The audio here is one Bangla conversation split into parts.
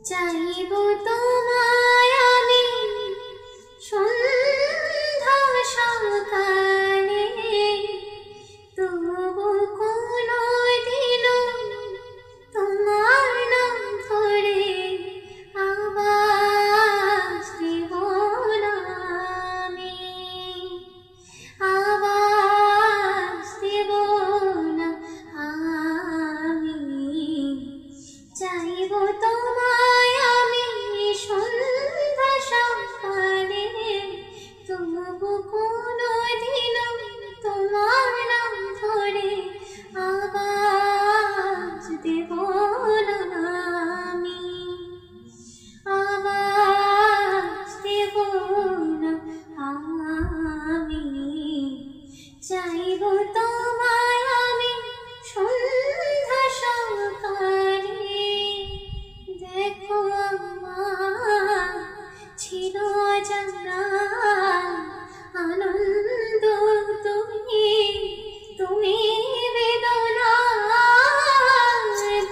চাইব তোমায় আমি সন্ধ্যা সকালে, তবু কোনোদিন তোমার নাম ধরে আওয়াজ দেব না আমি, আওয়াজ দেব না আমি। চাইব তোমায় আমি সন্ধ্যা সকালে, তবু কোনোদিন তোমার নাম ধরে আওয়াজ দেব না আমি, আওয়াজ দেব না আমি। চাইব তোমায় আমি সন্ধ্যা সকালে। দেখো আমার ছিল অজানা আনন্দ, তুমি তুমি বেদনা।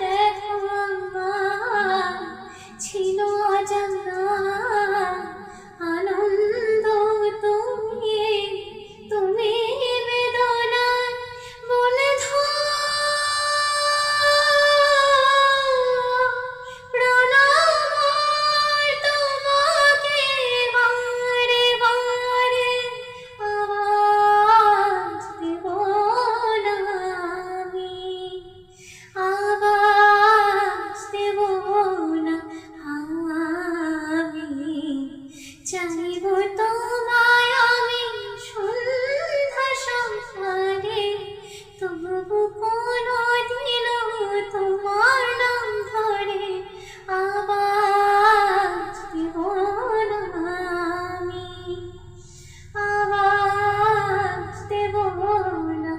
দেখো আমার ছিল অজানা আনন্দ, তুমি তুমি বেদনা। বলে প্রাণ আমার তোমাকে বারে বারে আওয়াজ দেব না আমি, আওয়াজ দেব না আমি। চাইব তোমায় আমি সন্ধ্যা সকালে, তবু কোনোদিন তোমার নাম ধরে আওয়াজ দেব না আমি, আওয়াজ দেব না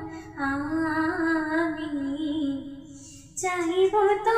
আমি। চাইব তো